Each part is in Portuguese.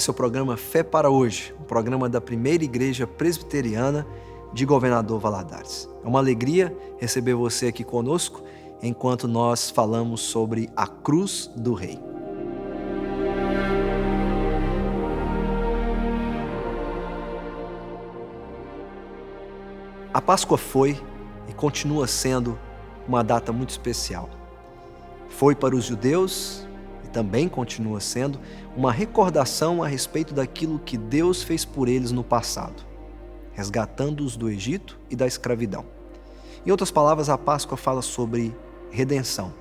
Esse é o programa Fé para Hoje, um programa da Primeira Igreja Presbiteriana de Governador Valadares. É uma alegria receber você aqui conosco enquanto nós falamos sobre a cruz do Rei. A Páscoa foi e continua sendo uma data muito especial. Foi para os judeus e também continua sendo uma recordação a respeito daquilo que Deus fez por eles no passado, resgatando-os do Egito e da escravidão. Em outras palavras, a Páscoa fala sobre redenção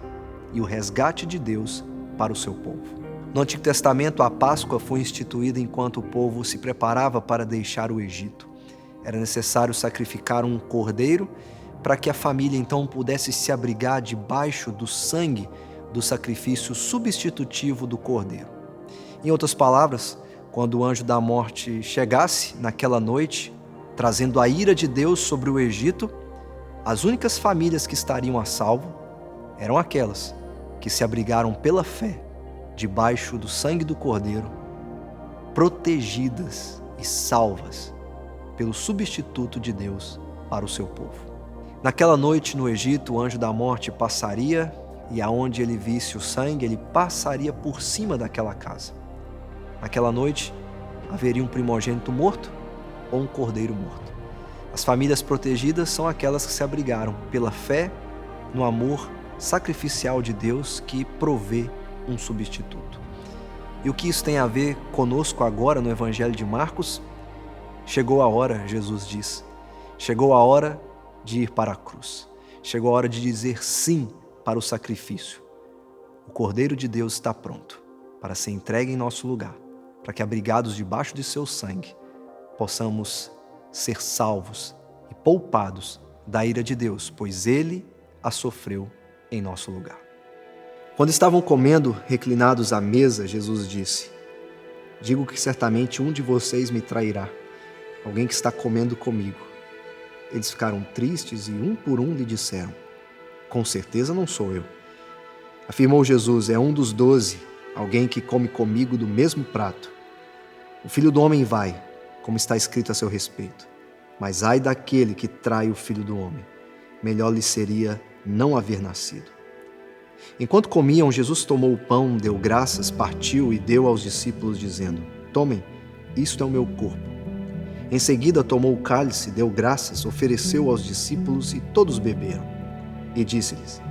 e o resgate de Deus para o seu povo. No Antigo Testamento, a Páscoa foi instituída enquanto o povo se preparava para deixar o Egito. Era necessário sacrificar um cordeiro para que a família então pudesse se abrigar debaixo do sangue do sacrifício substitutivo do cordeiro. Em outras palavras, quando o anjo da morte chegasse naquela noite, trazendo a ira de Deus sobre o Egito, as únicas famílias que estariam a salvo eram aquelas que se abrigaram pela fé debaixo do sangue do cordeiro, protegidas e salvas pelo substituto de Deus para o seu povo. Naquela noite no Egito, o anjo da morte passaria e aonde ele visse o sangue, ele passaria por cima daquela casa. Naquela noite, haveria um primogênito morto ou um cordeiro morto. As famílias protegidas são aquelas que se abrigaram pela fé no amor sacrificial de Deus que provê um substituto. E o que isso tem a ver conosco agora no Evangelho de Marcos? Chegou a hora, Jesus diz, chegou a hora de ir para a cruz. Chegou a hora de dizer sim para o sacrifício. O Cordeiro de Deus está pronto para ser entregue em nosso lugar, para que, abrigados debaixo de seu sangue, possamos ser salvos e poupados da ira de Deus, pois Ele a sofreu em nosso lugar. Quando estavam comendo, reclinados à mesa, Jesus disse: digo que certamente um de vocês me trairá, alguém que está comendo comigo. Eles ficaram tristes e um por um lhe disseram: com certeza não sou eu. Afirmou Jesus: é um dos 12, alguém que come comigo do mesmo prato. O Filho do Homem vai, como está escrito a seu respeito. Mas ai daquele que trai o Filho do Homem. Melhor lhe seria não haver nascido. Enquanto comiam, Jesus tomou o pão, deu graças, partiu e deu aos discípulos, dizendo: tomem, isto é o meu corpo. Em seguida tomou o cálice, deu graças, ofereceu aos discípulos e todos beberam. E disse-lhes: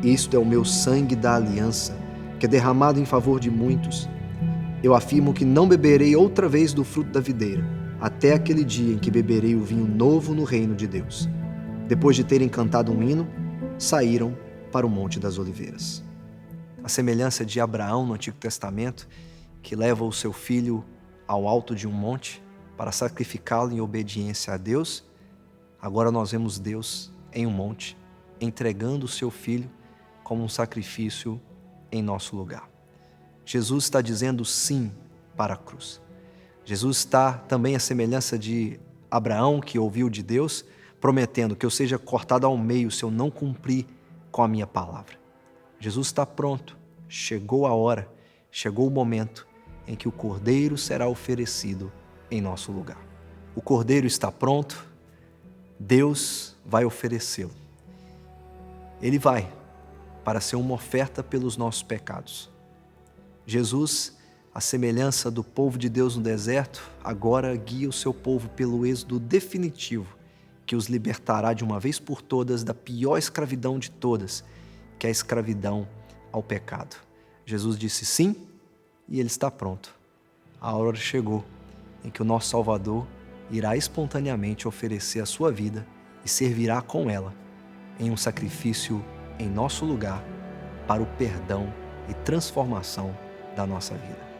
isto é o meu sangue da aliança, que é derramado em favor de muitos. Eu afirmo que não beberei outra vez do fruto da videira, até aquele dia em que beberei o vinho novo no reino de Deus. Depois de terem cantado um hino, saíram para o Monte das Oliveiras. A semelhança de Abraão no Antigo Testamento, que leva o seu filho ao alto de um monte para sacrificá-lo em obediência a Deus, agora nós vemos Deus em um monte, entregando o seu filho como um sacrifício em nosso lugar. Jesus está dizendo sim para a cruz. Jesus está também à semelhança de Abraão, que ouviu de Deus, prometendo que eu seja cortado ao meio se eu não cumprir com a minha palavra. Jesus está pronto, chegou a hora, chegou o momento em que o Cordeiro será oferecido em nosso lugar. O Cordeiro está pronto, Deus vai oferecê-lo. Ele vai para ser uma oferta pelos nossos pecados. Jesus, à semelhança do povo de Deus no deserto, agora guia o seu povo pelo êxodo definitivo, que os libertará de uma vez por todas da pior escravidão de todas, que é a escravidão ao pecado. Jesus disse sim e ele está pronto. A hora chegou em que o nosso Salvador irá espontaneamente oferecer a sua vida e servirá com ela em um sacrifício em nosso lugar para o perdão e transformação da nossa vida.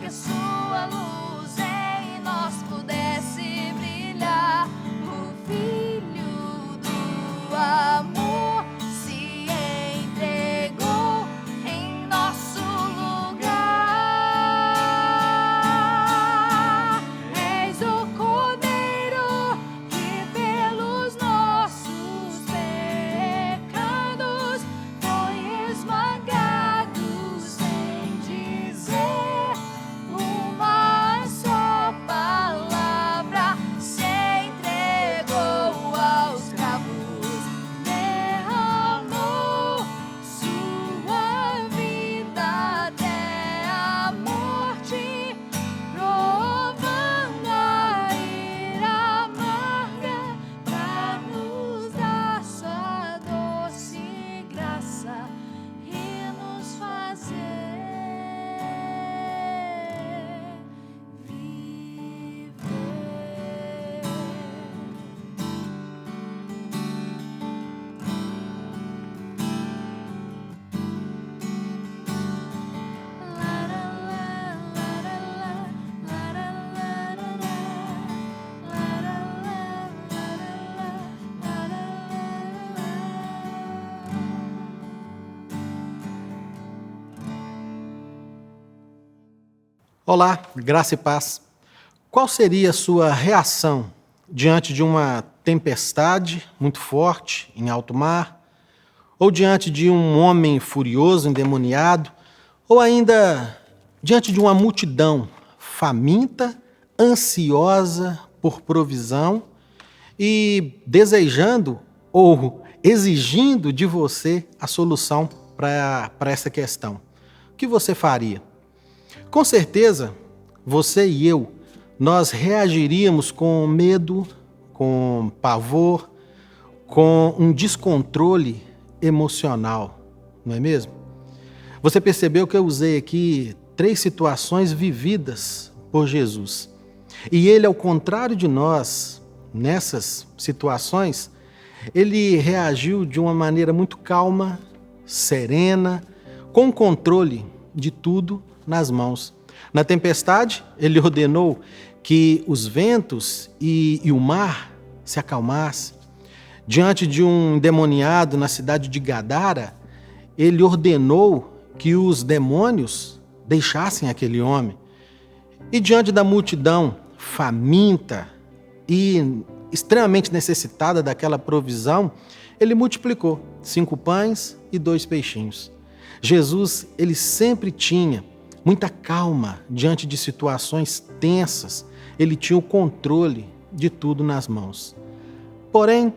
que sua luz em nós pudesse brilhar. O Filho do amor se entregou em nosso lugar. És o Cordeiro que pelos nossos pecados foi esmagado, sem dizer uma só palavra. Se entregou aos cravos, derramou sua vida até a morte, provando a ira amarga pra nos dar sua doce graça e nos fazer viver. Olá, graça e paz. Qual seria a sua reação diante de uma tempestade muito forte em alto mar, ou diante de um homem furioso, endemoniado, ou ainda diante de uma multidão faminta, ansiosa por provisão e desejando ou exigindo de você a solução para essa questão? O que você faria? Com certeza, você e eu, nós reagiríamos com medo, com pavor, com um descontrole emocional, não é mesmo? Você percebeu que eu usei aqui 3 situações vividas por Jesus. E ele, ao contrário de nós, nessas situações, ele reagiu de uma maneira muito calma, serena, com controle de tudo nas mãos. Na tempestade, ele ordenou que os ventos e o mar se acalmassem. Diante de um endemoniado na cidade de Gadara, ele ordenou que os demônios deixassem aquele homem. E diante da multidão faminta e extremamente necessitada daquela provisão, ele multiplicou 5 pães e 2 peixinhos. Jesus, ele sempre tinha muita calma diante de situações tensas. Ele tinha o controle de tudo nas mãos. Porém,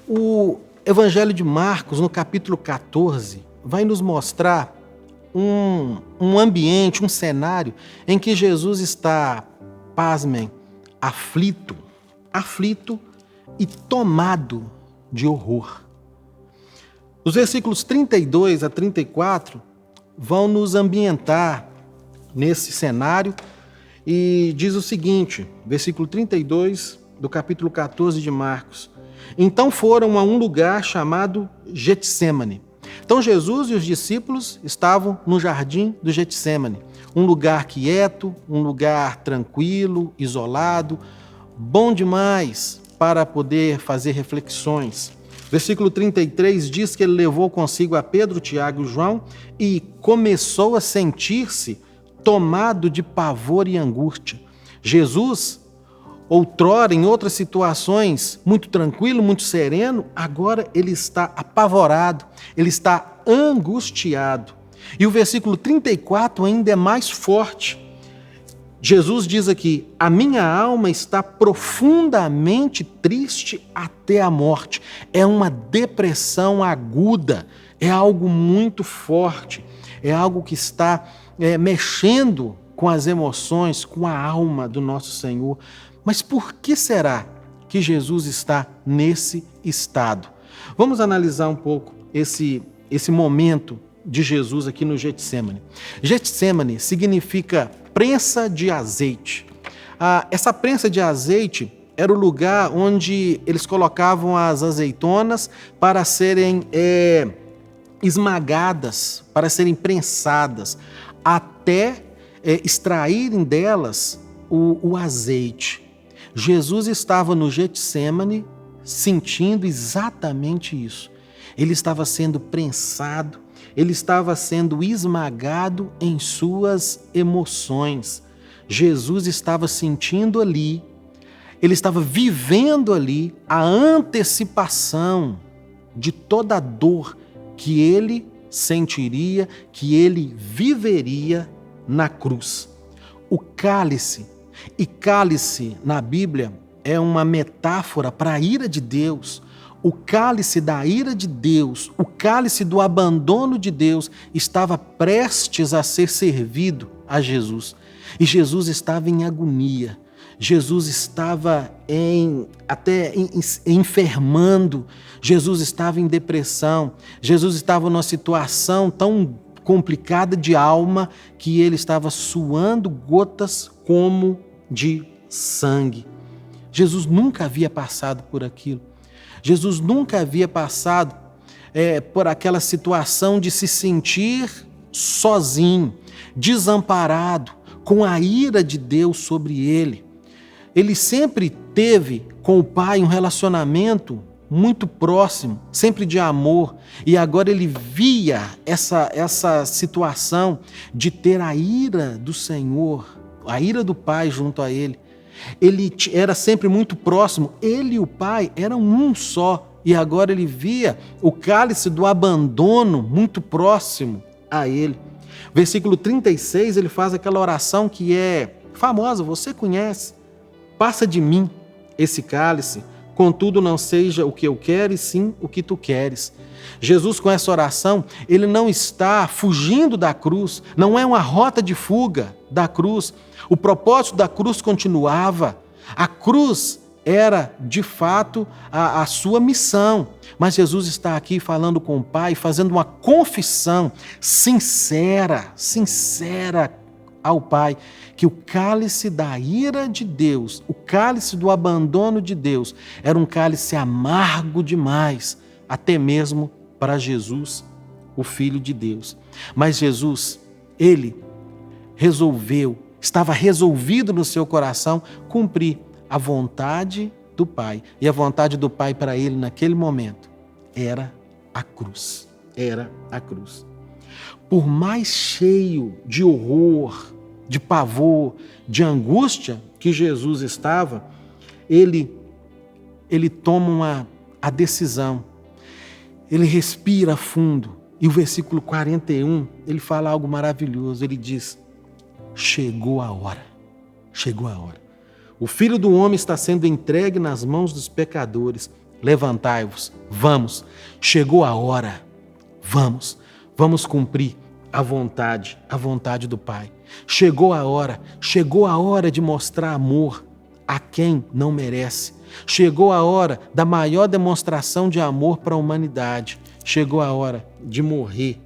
o Evangelho de Marcos, no capítulo 14, vai nos mostrar um ambiente, um cenário em que Jesus está, pasmem, aflito e tomado de horror. Os versículos 32 a 34 vão nos ambientar nesse cenário e diz o seguinte, versículo 32 do capítulo 14 de Marcos. Então foram a um lugar chamado Getsêmani. Então Jesus e os discípulos estavam no jardim do Getsêmani, um lugar quieto, um lugar tranquilo, isolado, bom demais para poder fazer reflexões. Versículo 33 diz que ele levou consigo a Pedro, Tiago e João e começou a sentir-se tomado de pavor e angústia. Jesus, outrora, em outras situações, muito tranquilo, muito sereno, agora ele está apavorado, ele está angustiado. E o versículo 34 ainda é mais forte. Jesus diz aqui, a minha alma está profundamente triste até a morte. É uma depressão aguda, é algo muito forte, é algo que está mexendo com as emoções, com a alma do nosso Senhor. Mas por que será que Jesus está nesse estado? Vamos analisar um pouco esse momento de Jesus aqui no Getsêmani. Getsêmani significa prensa de azeite. Essa prensa de azeite era o lugar onde eles colocavam as azeitonas para serem esmagadas, para serem prensadas, até extraírem delas o azeite. Jesus estava no Getsêmani sentindo exatamente isso. Ele estava sendo prensado, ele estava sendo esmagado em suas emoções. Jesus estava sentindo ali, ele estava vivendo ali a antecipação de toda a dor que ele sentiria, que ele viveria na cruz. O cálice, e cálice na Bíblia é uma metáfora para a ira de Deus. O cálice da ira de Deus, o cálice do abandono de Deus estava prestes a ser servido a Jesus. E Jesus estava em agonia. Jesus estava até enfermando. Jesus estava em depressão. Jesus estava numa situação tão complicada de alma que ele estava suando gotas como de sangue. Jesus nunca havia passado por aquilo. Jesus nunca havia passado por aquela situação de se sentir sozinho, desamparado, com a ira de Deus sobre ele. Ele sempre teve com o Pai um relacionamento muito próximo, sempre de amor, e agora ele via essa situação de ter a ira do Senhor, a ira do Pai junto a ele. Ele era sempre muito próximo, ele e o Pai eram um só, e agora ele via o cálice do abandono muito próximo a ele. Versículo 36, ele faz aquela oração que é famosa, você conhece. Passa de mim esse cálice, contudo não seja o que eu quero, e sim o que tu queres. Jesus, com essa oração, ele não está fugindo da cruz, não é uma rota de fuga da cruz. O propósito da cruz continuava. A cruz era, de fato, a sua missão. Mas Jesus está aqui falando com o Pai, fazendo uma confissão sincera ao Pai, que o cálice da ira de Deus, o cálice do abandono de Deus, era um cálice amargo demais, até mesmo para Jesus, o Filho de Deus. Mas Jesus, ele estava resolvido no seu coração cumprir a vontade do Pai. E a vontade do Pai para ele naquele momento era a cruz. Era a cruz. Por mais cheio de horror, de pavor, de angústia que Jesus estava, ele toma a decisão. Ele respira fundo. E o versículo 41, ele fala algo maravilhoso. Ele diz: chegou a hora. Chegou a hora. O Filho do Homem está sendo entregue nas mãos dos pecadores. Levantai-vos, vamos. Chegou a hora. Vamos cumprir a vontade do Pai. Chegou a hora de mostrar amor a quem não merece. Chegou a hora da maior demonstração de amor para a humanidade. Chegou a hora de morrer,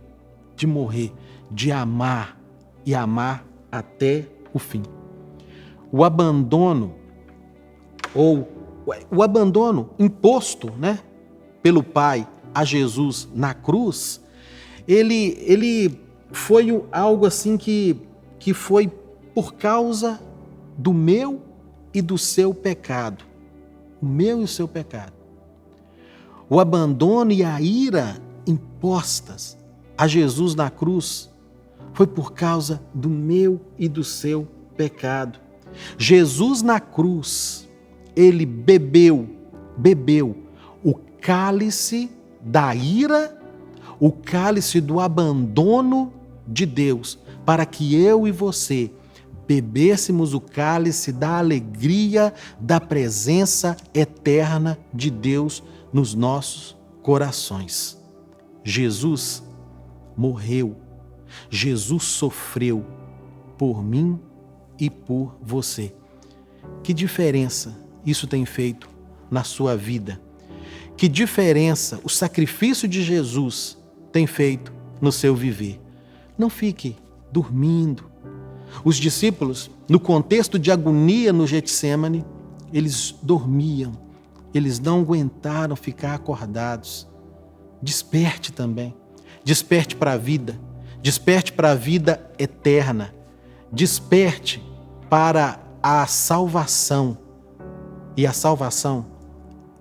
de amar e amar até o fim. O abandono imposto, pelo Pai a Jesus na cruz, ele foi algo assim que foi por causa do meu e do seu pecado. O meu e o seu pecado. O abandono e a ira impostas a Jesus na cruz foi por causa do meu e do seu pecado. Jesus na cruz, ele bebeu o cálice da ira, o cálice do abandono de Deus, para que eu e você bebêssemos o cálice da alegria da presença eterna de Deus nos nossos corações. Jesus morreu, Jesus sofreu por mim e por você. Que diferença isso tem feito na sua vida? Que diferença o sacrifício de Jesus tem feito no seu viver? Não fique dormindo. Os discípulos, no contexto de agonia no Getsêmani, eles dormiam, eles não aguentaram ficar acordados. Desperte também, desperte para a vida eterna. desperte para a salvação. E a salvação,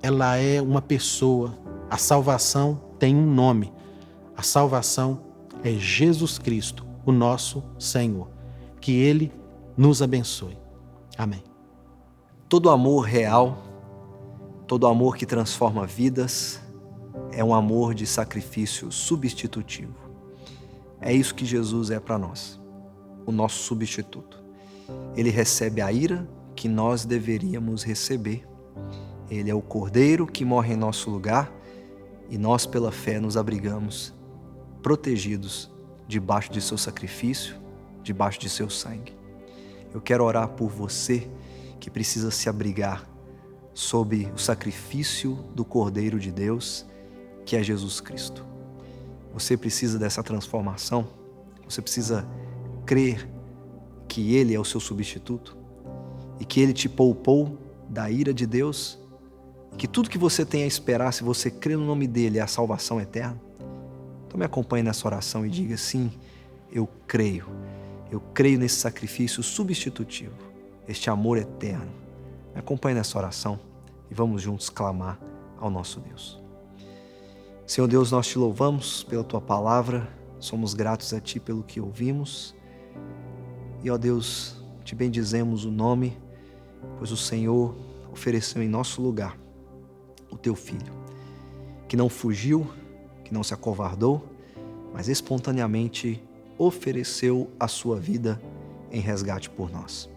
ela é uma pessoa. A salvação tem um nome. A salvação é Jesus Cristo, o nosso Senhor. Que Ele nos abençoe. Amém. Todo amor real, todo amor que transforma vidas, é um amor de sacrifício substitutivo. É isso que Jesus é para nós, o nosso substituto. Ele recebe a ira que nós deveríamos receber. Ele é o Cordeiro que morre em nosso lugar e nós, pela fé, nos abrigamos, protegidos debaixo de seu sacrifício, debaixo de seu sangue. Eu quero orar por você que precisa se abrigar sob o sacrifício do Cordeiro de Deus, que é Jesus Cristo. Você precisa dessa transformação, você precisa crer que Ele é o seu substituto e que Ele te poupou da ira de Deus, e que tudo que você tem a esperar, se você crer no nome dEle, é a salvação eterna. Então me acompanhe nessa oração e diga: sim, eu creio nesse sacrifício substitutivo, este amor eterno. Me acompanhe nessa oração e vamos juntos clamar ao nosso Deus. Senhor Deus, nós te louvamos pela Tua palavra, somos gratos a Ti pelo que ouvimos. E, ó Deus, te bendizemos o nome, pois o Senhor ofereceu em nosso lugar o Teu Filho, que não fugiu, que não se acovardou, mas espontaneamente ofereceu a sua vida em resgate por nós.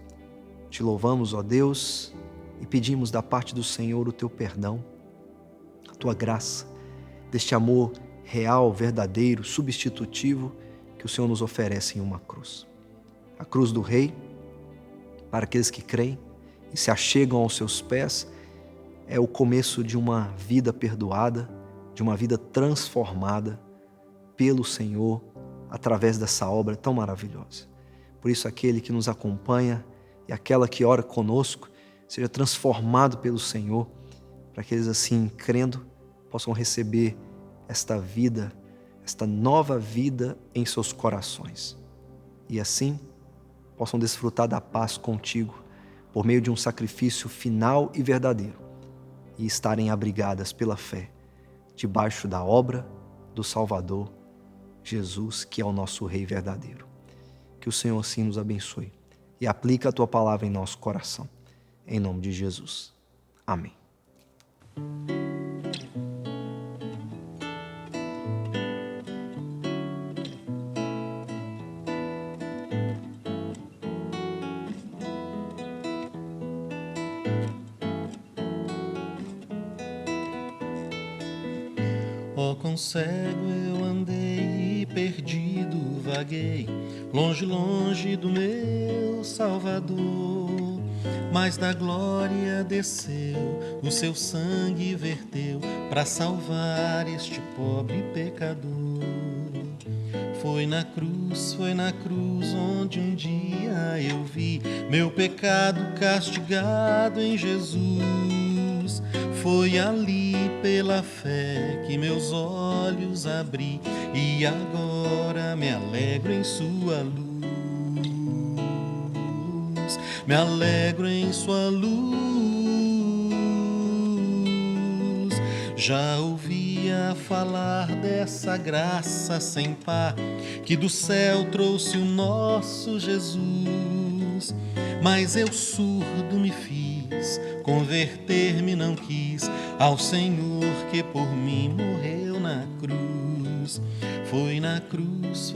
Te louvamos, ó Deus, e pedimos da parte do Senhor o Teu perdão, a Tua graça, deste amor real, verdadeiro, substitutivo que o Senhor nos oferece em uma cruz. A cruz do Rei, para aqueles que creem e se achegam aos seus pés, é o começo de uma vida perdoada, de uma vida transformada pelo Senhor através dessa obra tão maravilhosa. Por isso, aquele que nos acompanha e aquela que ora conosco seja transformado pelo Senhor, para que eles assim, crendo, possam receber esta vida, esta nova vida em seus corações. E assim, possam desfrutar da paz contigo, por meio de um sacrifício final e verdadeiro, e estarem abrigadas pela fé, debaixo da obra do Salvador, Jesus, que é o nosso Rei verdadeiro. Que o Senhor assim nos abençoe e aplique a Tua palavra em nosso coração. Em nome de Jesus. Amém. Ó, quão cego eu andei e perdido vaguei, longe, longe do meu Salvador. Mas da glória desceu, o seu sangue verteu para salvar este pobre pecador. Foi na cruz onde um dia eu vi meu pecado castigado em Jesus. Foi ali pela fé que meus olhos abri e agora me alegro em sua luz. Me alegro em sua luz. Já ouvia falar dessa graça sem par que do céu trouxe o nosso Jesus, mas eu surdo me fiz, converter-me não quis ao Senhor que por mim morreu na cruz. Foi na cruz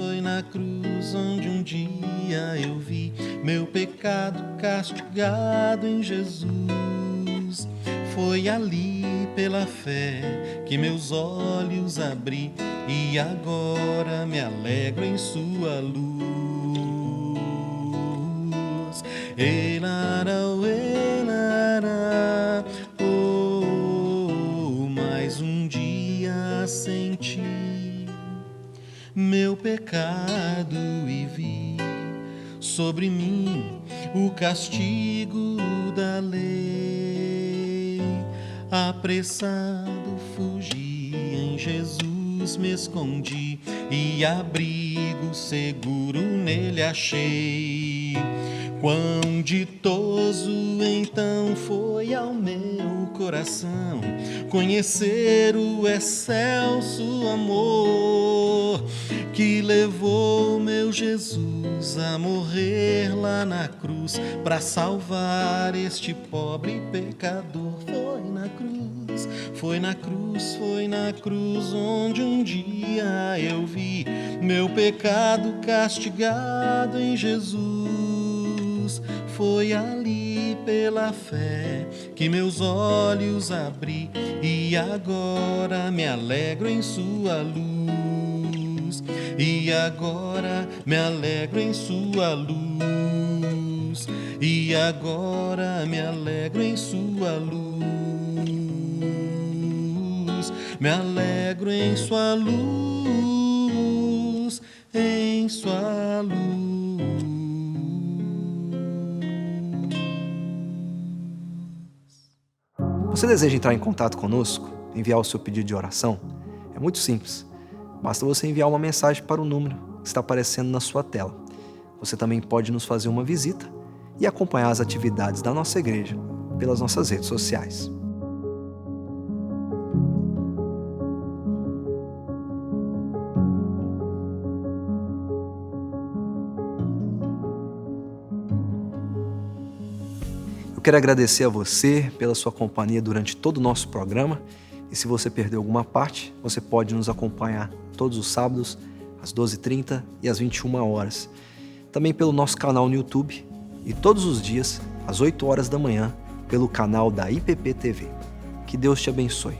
onde um dia eu vi meu pecado castigado em Jesus. Foi ali pela fé que meus olhos abri e agora me alegro em sua luz. Elara, oh, mais um dia senti meu pecado e vi sobre mim o castigo da lei. Apressado fugi, em Jesus me escondi e abrigo seguro nele achei. vi. Quão ditoso então foi ao meu coração conhecer o excelso amor que levou meu Jesus a morrer lá na cruz para salvar este pobre pecador. Foi na cruz onde um dia eu vi meu pecado castigado em Jesus. Foi ali pela fé que meus olhos abri e agora me alegro em sua luz. E agora me alegro em sua luz. E agora me alegro em sua luz. Me alegro em sua luz, em sua luz. Você deseja entrar em contato conosco? Enviar o seu pedido de oração? É muito simples. Basta você enviar uma mensagem para o número que está aparecendo na sua tela. Você também pode nos fazer uma visita e acompanhar as atividades da nossa igreja pelas nossas redes sociais. Eu quero agradecer a você pela sua companhia durante todo o nosso programa. E se você perdeu alguma parte, você pode nos acompanhar todos os sábados, às 12h30 e às 21 horas. Também pelo nosso canal no YouTube e todos os dias, às 8 horas da manhã, pelo canal da IPP TV. Que Deus te abençoe.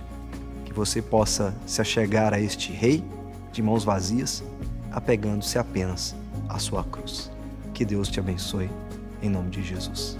Que você possa se achegar a este Rei de mãos vazias, apegando-se apenas à sua cruz. Que Deus te abençoe, em nome de Jesus.